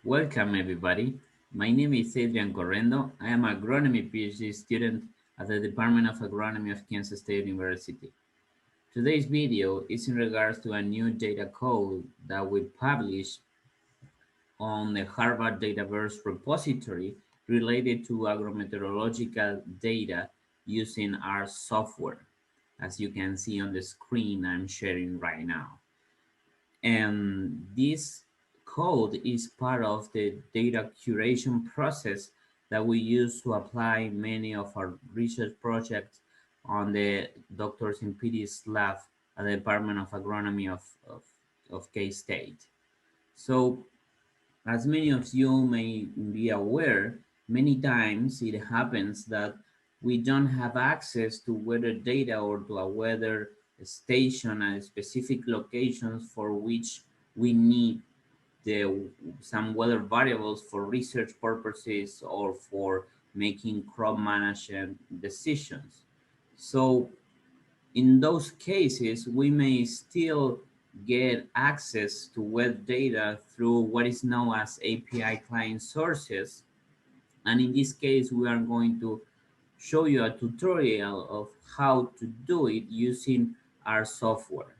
Welcome everybody. My name is Adrian Correndo. I am an agronomy PhD student at the Department of Agronomy of Kansas State University. Today's video is in regards to a new data code that we published on the Harvard Dataverse repository related to agrometeorological data using our software, as you can see on the screen I'm sharing right now. And this code is part of the data curation process that we use to apply many of our research projects on the Dr. Ciampitti's lab at the Department of Agronomy of K-State. So, as many of you may be aware, many times it happens that we don't have access to weather data or to a weather station at specific locations for which we need some weather variables for research purposes or for making crop management decisions. So in those cases, we may still get access to web data through what is known as API client sources. And in this case, we are going to show you a tutorial of how to do it using our software.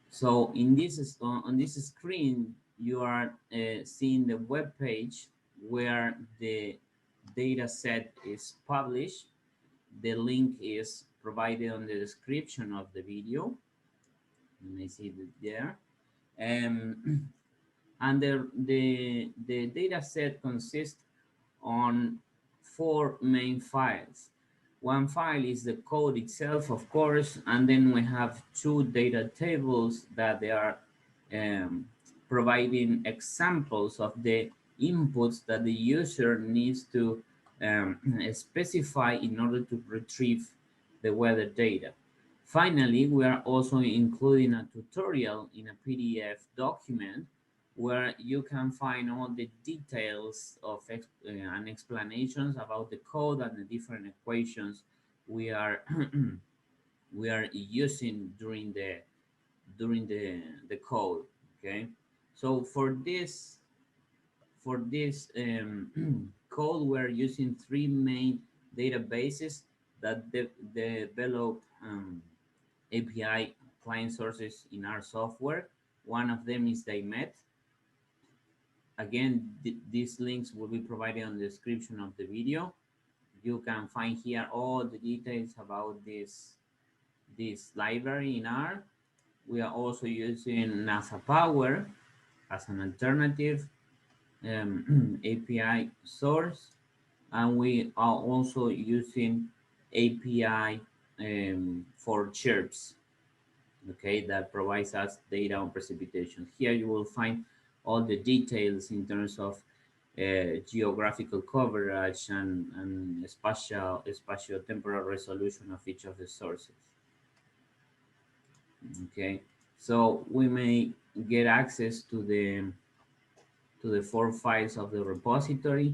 So in this on this screen, you are seeing the web page where the data set is published. The link is provided on the description of the video. You may see it there. Um, and the data set consists on four main files. One file is the code itself, of course, and then we have two data tables that they are um, providing examples of the inputs that the user needs to specify in order to retrieve the weather data. Finally, we are also including a tutorial in a PDF document where you can find all the details of and explanations about the code and the different equations we are we are using during the code. Okay, so for this code, we're using three main databases that develop API client sources in our software. One of them is Daimet. Again, these links will be provided on the description of the video. You can find here all the details about this library in R. We are also using NASA Power as an alternative API source, and we are also using API for chirps, okay, that provides us data on precipitation. Here you will find all the details in terms of geographical coverage and spatial temporal resolution of each of the sources. Okay, so we may get access to the four files of the repository.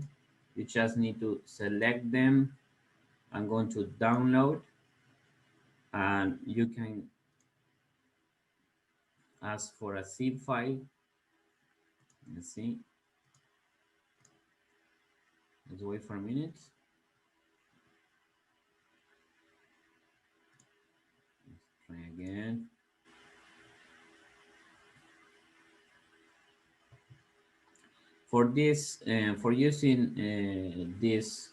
You just need to select them. I'm going to download, and you can ask for a zip file. Let's see. Let's wait for a minute. Let's try again. For this, for using this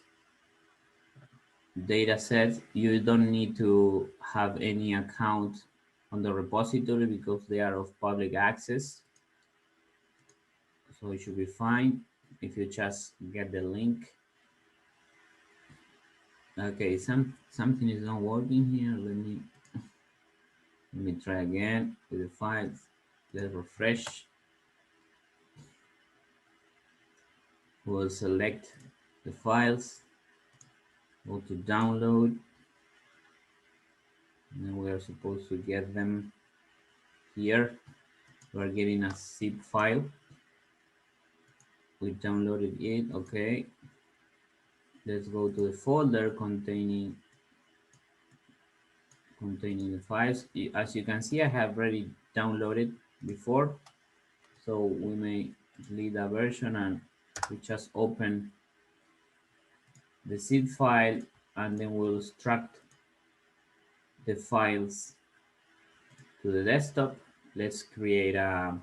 data set, you don't need to have any account on the repository because they are of public access. So it should be fine if you just get the link. Okay, something is not working here. Let me try again with the files. Let's refresh. We'll select the files, go to download, and then we are supposed to get them here. We're getting a zip file. We downloaded it. Okay, let's go to the folder containing the files. As you can see, I have already downloaded before, so we may delete that version, and we just open the zip file, and then we'll extract the files to the desktop. Let's create a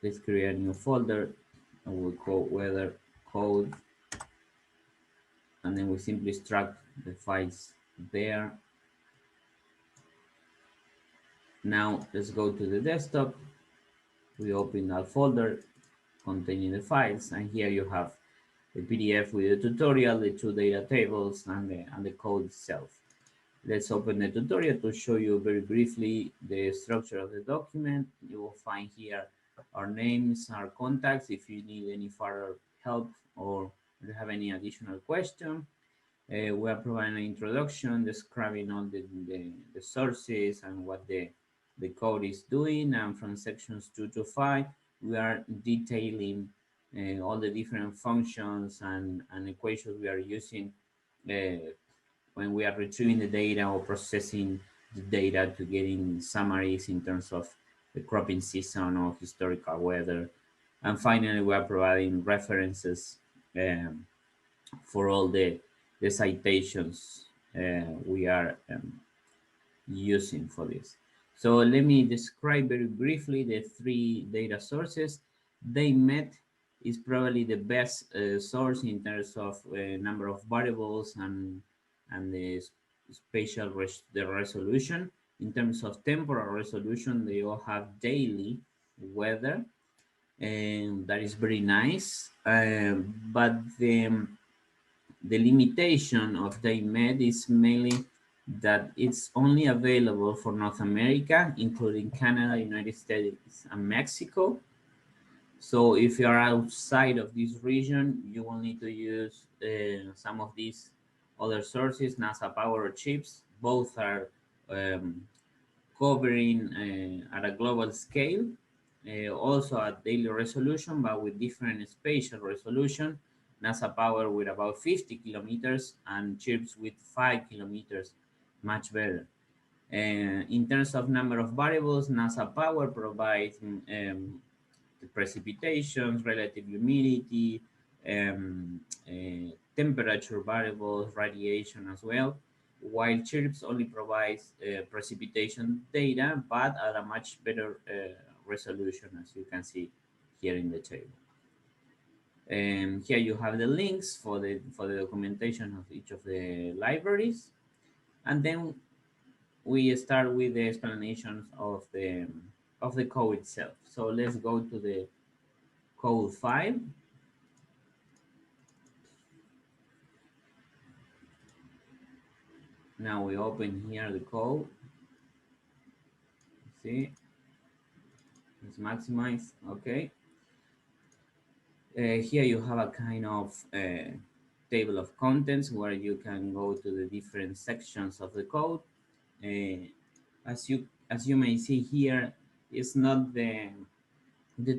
new folder, and we'll call weather code, and then we simply extract the files there. Now let's go to the desktop. We open that folder containing the files, and here you have the PDF with the tutorial, the two data tables, and the code itself. Let's open the tutorial to show you very briefly the structure of the document. You will find here our names, our contacts, if you need any further help or you have any additional question. We are providing an introduction describing all the sources and what the code is doing. And from sections 2 to 5, we are detailing all the different functions and equations we are using when we are retrieving the data or processing the data to getting summaries in terms of the cropping season or historical weather. And finally, we are providing references for all the citations we are using for this. So let me describe very briefly the three data sources. DayMet is probably the best source in terms of number of variables and the spatial the resolution. In terms of temporal resolution, they all have daily weather, and that is very nice. But the limitation of DayMed is mainly that it's only available for North America, including Canada, United States, and Mexico. So if you are outside of this region, you will need to use some of these other sources, NASA Power chips. Both are um, covering at a global scale, also at daily resolution, but with different spatial resolution. NASA Power with about 50 kilometers and chips with 5 kilometers, much better. In terms of number of variables, NASA Power provides the precipitations, relative humidity, temperature variables, radiation as well, while CHIRPS only provides precipitation data, but at a much better resolution, as you can see here in the table. Here you have the links for the documentation of each of the libraries, and then we start with the explanations of the code itself. So let's go to the code file. Now we open here the code. See, it's maximized. Okay. Here you have a kind of table of contents where you can go to the different sections of the code. As you may see here, it's not the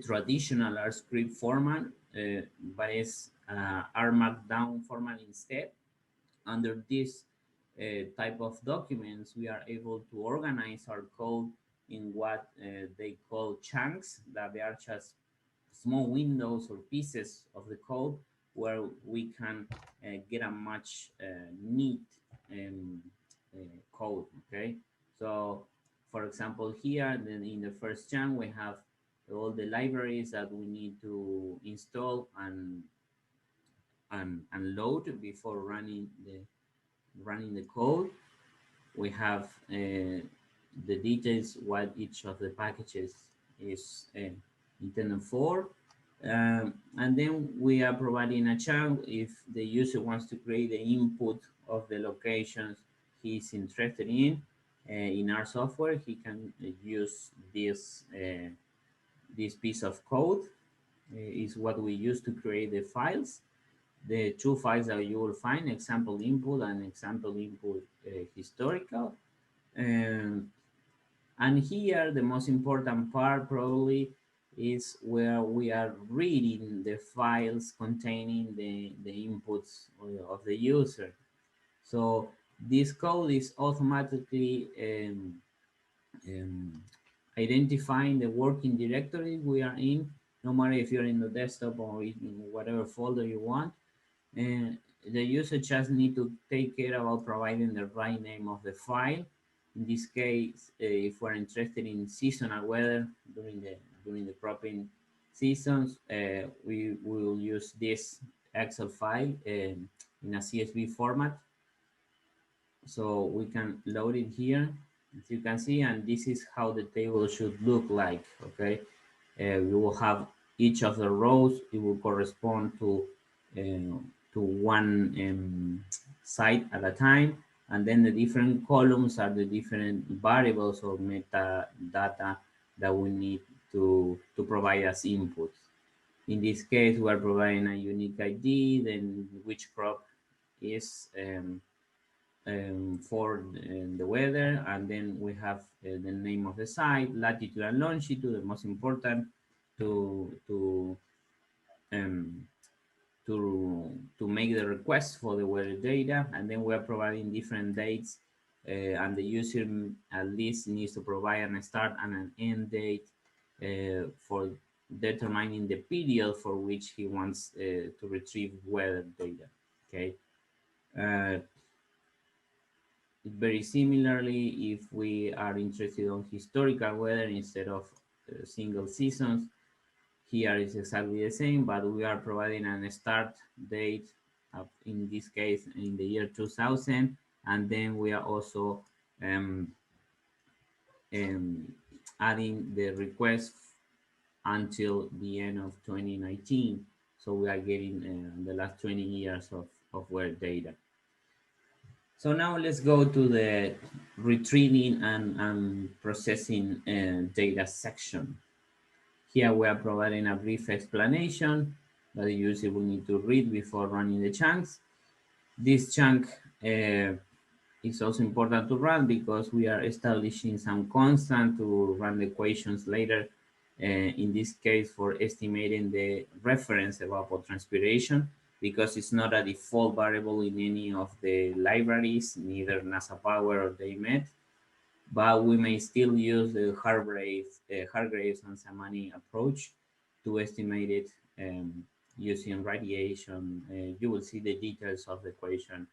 traditional R script format, but it's R Markdown format instead. Under this type of documents, we are able to organize our code in what they call chunks, that they are just small windows or pieces of the code where we can get a much neat code. Okay, so for example here, then in the first chunk we have all the libraries that we need to install and load before running the code. We have the details what each of the packages is intended for, and then we are providing a chunk if the user wants to create the input of the locations he's interested in our software. He can use this piece of code is what we use to create the files. The two files that you will find, example input and example input historical. And here the most important part probably is where we are reading the files containing the inputs of the user. So this code is automatically identifying the working directory we are in no matter if you're in the desktop or in whatever folder you want. And the user just need to take care about providing the right name of the file. In this case, if we're interested in seasonal weather during the cropping seasons, we will use this Excel file in a CSV format. So we can load it here, as you can see, and this is how the table should look like. Okay, we will have each of the rows. It will correspond to one site at a time, and then the different columns are the different variables or metadata that we need to provide as inputs. In this case, we are providing a unique ID, then which crop is for the weather, and then we have the name of the site, latitude and longitude, the most important to um, to make the request for the weather data, and then we are providing different dates, and the user at least needs to provide a start and an end date for determining the period for which he wants to retrieve weather data. Okay. Uh, Very similarly, if we are interested on historical weather instead of single seasons, here is exactly the same, but we are providing a start date of, in this case, in the year 2000, and then we are also um, um, adding the request until the end of 2019. So we are getting the last 20 years of weather data. So now let's go to the retrieving and processing data section. Here we are providing a brief explanation that the user will need to read before running the chunks. This chunk is also important to run because we are establishing some constant to run the equations later. In this case, for estimating the reference evapotranspiration, because it's not a default variable in any of the libraries, neither NASA Power or DayMet, but we may still use the Hargreaves and Samani approach to estimate it using radiation. You will see the details of the equation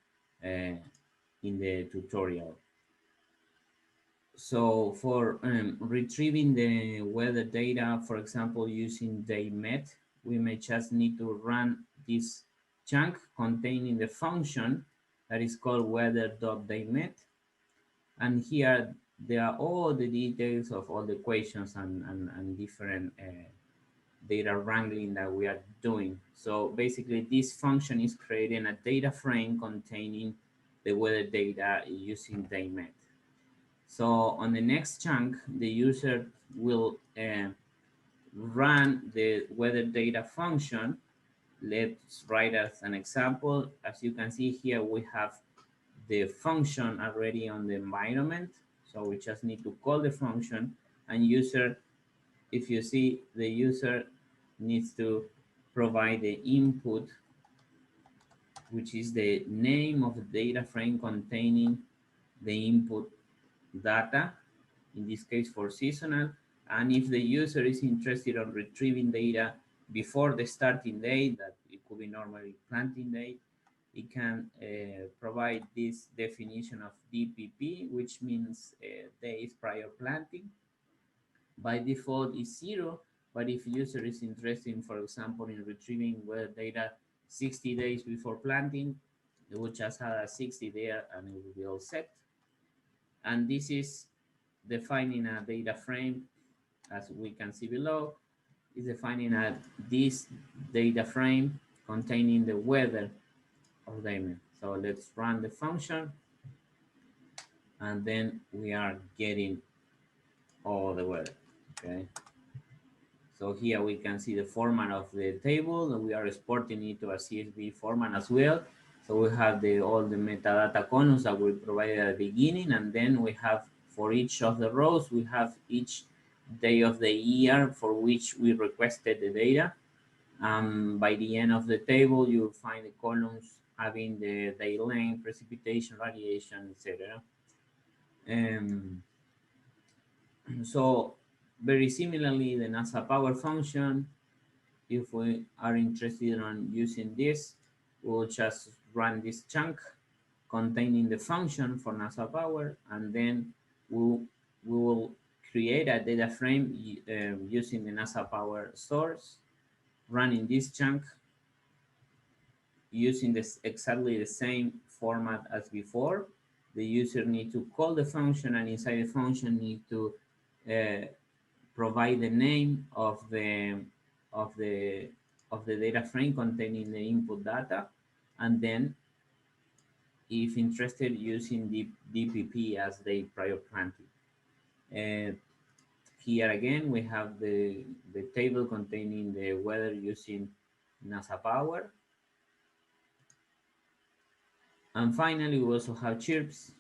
in the tutorial. So for retrieving the weather data, for example, using DayMet, we may just need to run this chunk containing the function that is called weather.daymet. And here there are all the details of all the equations and different data wrangling that we are doing. So basically this function is creating a data frame containing the weather data using DayMet. So on the next chunk, the user will run the weather data function. Let's write as an example. As you can see here, we have the function already on the environment. So we just need to call the function, and user, if you see, the user needs to provide the input, which is the name of the data frame containing the input data, in this case for seasonal. And if the user is interested in retrieving data before the starting date, that it could be normally planting date, it can provide this definition of DPP, which means days prior planting. By default is 0, but if user is interested in, for example, in retrieving weather data 60 days before planting, they will just add a 60 there and it will be all set. And this is defining a data frame, as we can see below, is defining this data frame containing the weather of the image. So let's run the function, and then we are getting all the weather. Okay. So here we can see the format of the table, and we are exporting it to a CSV format as well. So we have all the metadata columns that we provided at the beginning, and then we have for each of the rows, we have each day of the year for which we requested the data. By the end of the table, you'll find the columns having the day length, precipitation, radiation, etc. So very similarly, the NASA power function, if we are interested in using this, we'll just run this chunk containing the function for NASA power, and then we will create a data frame using the NASA power source, running this chunk using this exactly the same format as before. The user need to call the function, and inside the function need to uh, provide the name of the of the data frame containing the input data, and then if interested using the DPP as the prior planting. Uh, Here again we have the table containing the weather using NASA power. And finally we also have chirps.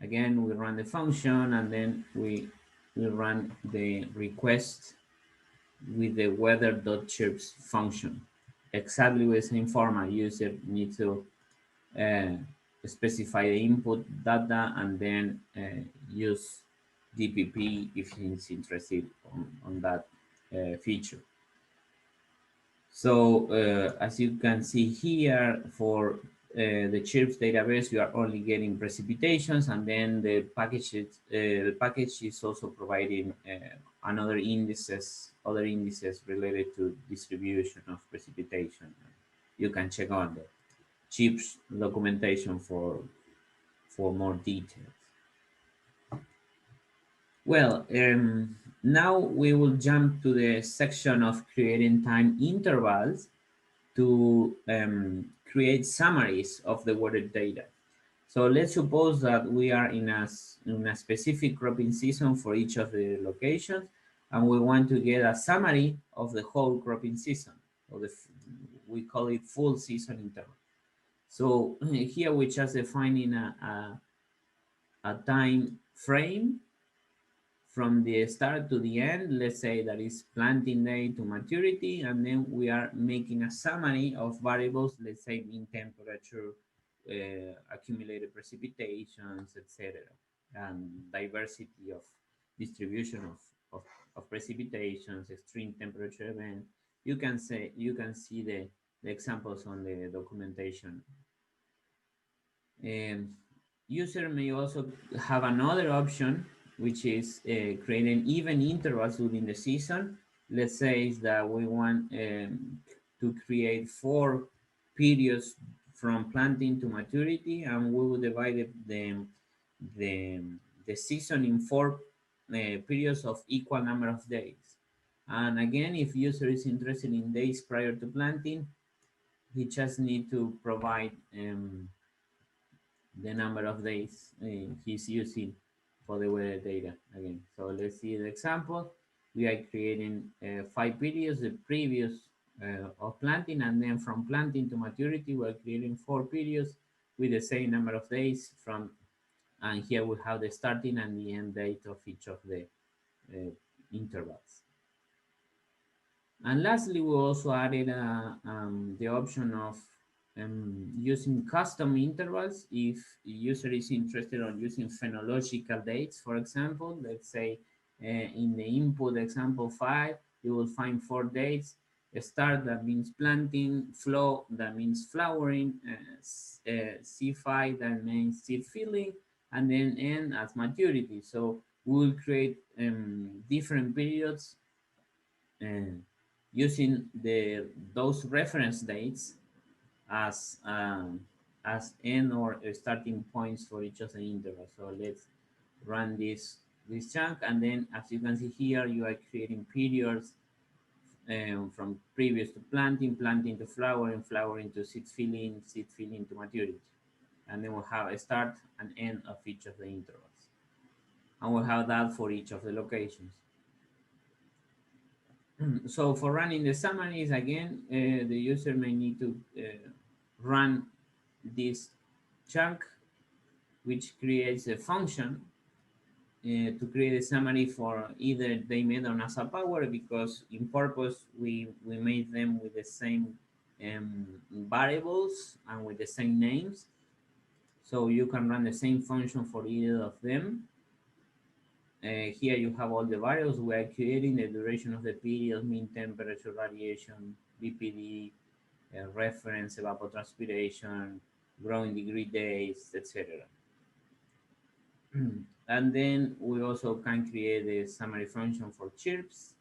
Again we run the function, and then we run the request with the weather.chirps function. Exactly with the same format. User needs to uh, specify the input data and then use DPP if he's interested on that feature. So as you can see here, for the chirps database, you are only getting precipitations, and then the package is also providing other indices related to distribution of precipitation. You can check on the CHIPS documentation for more details. Well, now we will jump to the section of creating time intervals to create summaries of the weather data. So let's suppose that we are in a specific cropping season for each of the locations, and we want to get a summary of the whole cropping season. Or we call it full season interval. So here we just defining a time frame from the start to the end. Let's say that is planting day to maturity, and then we are making a summary of variables, let's say mean temperature, accumulated precipitations, etc., and diversity of distribution of precipitations, extreme temperature event. You can see the examples on the documentation. User may also have another option, which is creating even intervals within the season. Let's say that we want to create 4 periods from planting to maturity, and we will divide the, the season in 4 periods of equal number of days. And again, if user is interested in days prior to planting, he just need to provide the number of days he's using for the weather data again. So let's see the example. We are creating 5 periods, the previous of planting, and then from planting to maturity, we're creating 4 periods with the same number of days from, and here we have the starting and the end date of each of the intervals. And lastly, we also added the option of using custom intervals if the user is interested on using phenological dates. For example, let's say in the input example 5, you will find 4 dates. A start, that means planting; flow, that means flowering; C5, that means seed filling; and then end as maturity. So we will create different periods using those reference dates as end or starting points for each of the intervals. So let's run this chunk, and then as you can see here, you are creating periods from previous to planting, planting to flowering, flowering to seed filling, seed filling to maturity. And then we'll have a start and end of each of the intervals. And we'll have that for each of the locations. So for running the summaries, again, the user may need to run this chunk, which creates a function to create a summary for either they made on NASA Power, because in purpose we made them with the same variables and with the same names. So you can run the same function for either of them. Here you have all the variables we are creating, the duration of the period, mean temperature variation, BPD, reference, evapotranspiration, growing degree days, etc. And then we also can create a summary function for chirps.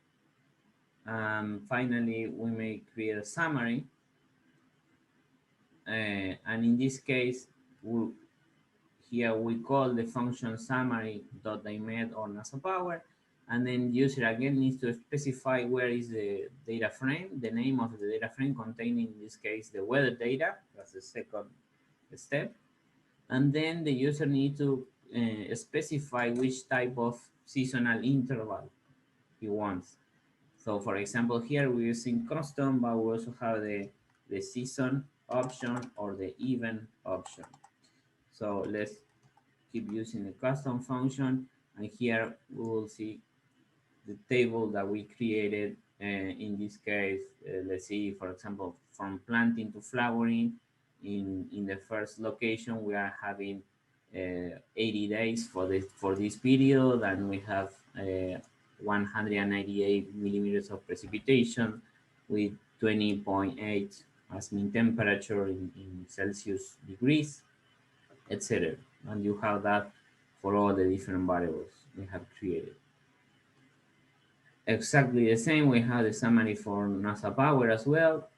Finally, we may create a summary, and in this case, here we call the function summary.dimed or NASA power, and then user again needs to specify where is the data frame, the name of the data frame containing, in this case, the weather data. That's the second step. And then the user needs to specify which type of seasonal interval he wants. So for example, here we're using custom, but we also have the season option or the event option. So let's keep using the custom function, and here we will see the table that we created. In this case, let's see, for example, from planting to flowering, in the first location we are having 80 days for this period, and we have 198 millimeters of precipitation with 20.8 as mean temperature in Celsius degrees, etc. And you have that for all the different variables we have created. Exactly the same, we have the summary for NASA power as well.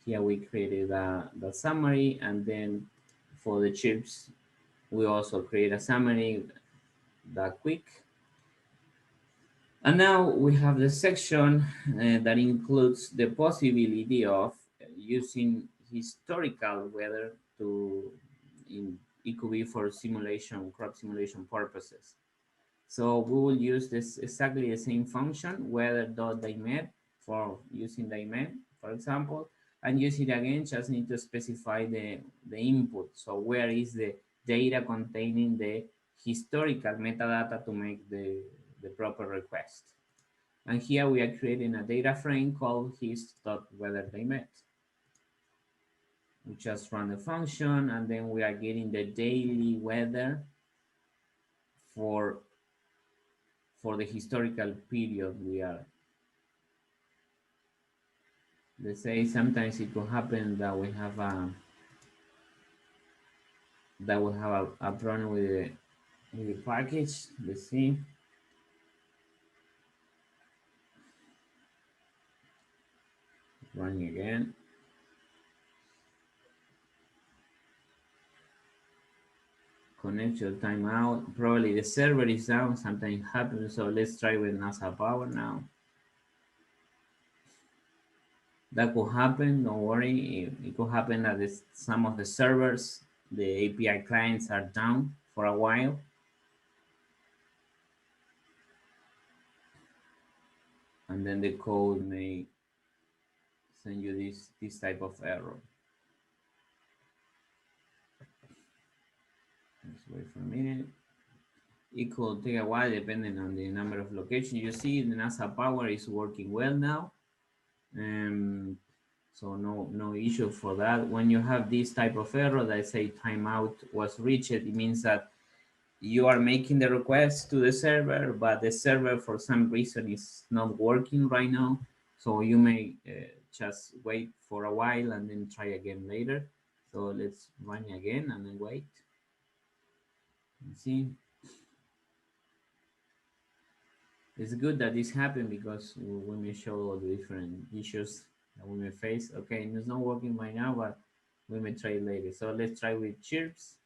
Here we created the summary, and then for the chips, we also create a summary that quick. And now we have the section that includes the possibility of using historical weather it could be for simulation, crop simulation purposes. So we will use this exactly the same function, weather.dimed, for using dimed, for example, and use it again, just need to specify the input. So where is the data containing the historical metadata to make the proper request. And here we are creating a data frame called hist.weather.dimed. We just run the function, and then we are getting the daily weather for the historical period we are. Let's say sometimes it could happen that we have a problem with the package. Let's see. Running again. Connection timeout. Probably the server is down. Sometimes happens. So let's try with NASA power now. That could happen. Don't worry. It could happen that some of the servers, the API clients, are down for a while. And then the code may send you this type of error. Let's wait for a minute. It could take a while depending on the number of locations. You see the NASA power is working well now. So no issue for that. When you have this type of error that say timeout was reached, it means that you are making the request to the server, but the server for some reason is not working right now. So you may just wait for a while and then try again later. So let's run again and then wait. See, it's good that this happened because we may show all the different issues that we may face. Okay, it's not working right now, but we may try it later. So let's try with chirps.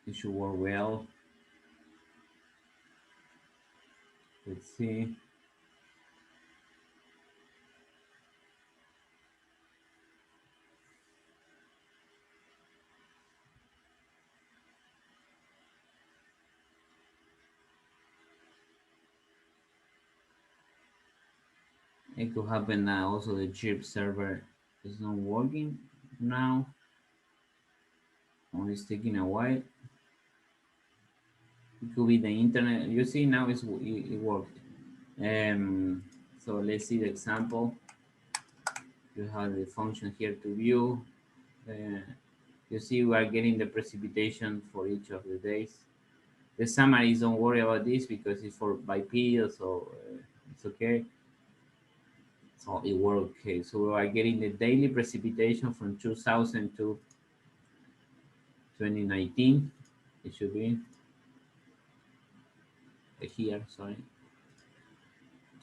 It should work well. Let's see. It could happen that also the chip server is not working. now. Oh, it's taking a while. It could be the internet. You see now it worked. So let's see the example. You have the function here to view. Uh, you see we are getting the precipitation for each of the days. The summaries, don't worry about this because it's for by period, so it's okay. So it worked okay. So we are getting the daily precipitation from 2000 to 2019. It should be here, sorry.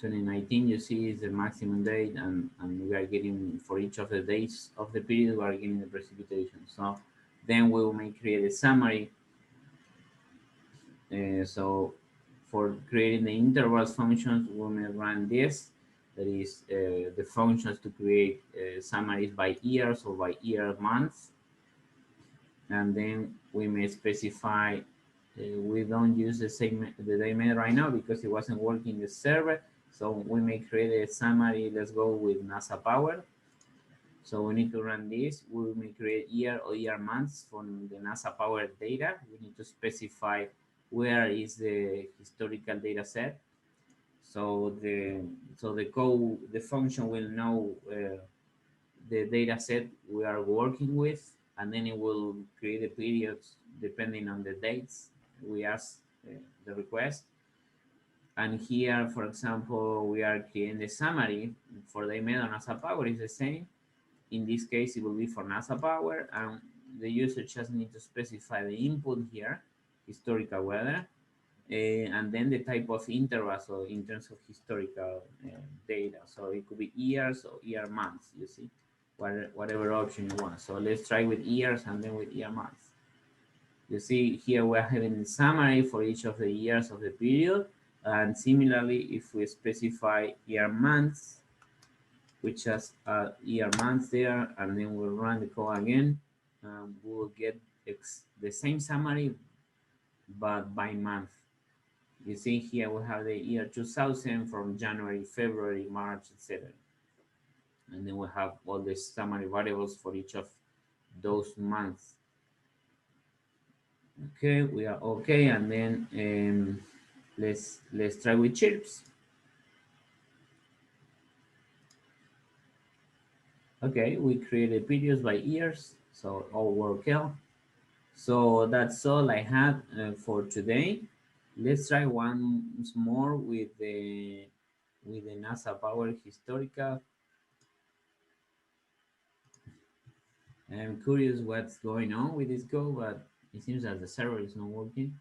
2019, you see, is the maximum date, and we are getting for each of the days of the period, we are getting the precipitation. So then we may create a summary. So for creating the intervals functions, we may run this. That is the functions to create summaries by years or by year months. And then we may specify, we don't use the day method right now because it wasn't working the server. So we may create a summary. Let's go with NASA Power. So we need to run this. We may create year or year months from the NASA Power data. We need to specify where is the historical data set. So the function will know the data set we are working with, and then it will create the periods depending on the dates we ask the request. And here, for example, we are creating the summary for the email on NASA Power is the same. In this case, it will be for NASA Power, and the user just needs to specify the input here, historical weather, and then the type of interval, so in terms of historical data. So it could be years or year months, you see, whatever option you want. So let's try with years and then with year months. You see here we're having a summary for each of the years of the period. And similarly, if we specify year months, which has a year months there, and then we'll run the code again, we will get the same summary, but by month. You see here we have the year 2000 from January, February, March, etc. And then we have all the summary variables for each of those months. Okay, we are okay, and then let's try with chirps. Okay, we created videos by years, so all work well. So that's all I had for today. Let's try once more with the NASA Power historical. I'm curious what's going on with this code, but it seems that the server is not working.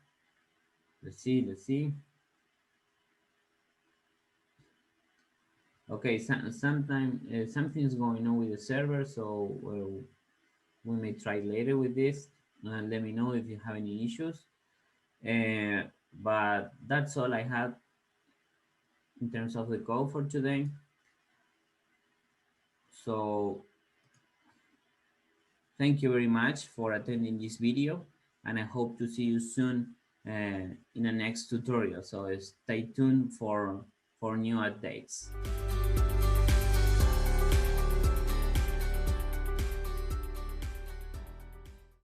Let's see, let's see. Okay, sometimes something's going on with the server, so we may try later with this. And let me know if you have any issues. But that's all I had in terms of the code for today. So thank you very much for attending this video, and I hope to see you soon in the next tutorial. So stay tuned for new updates.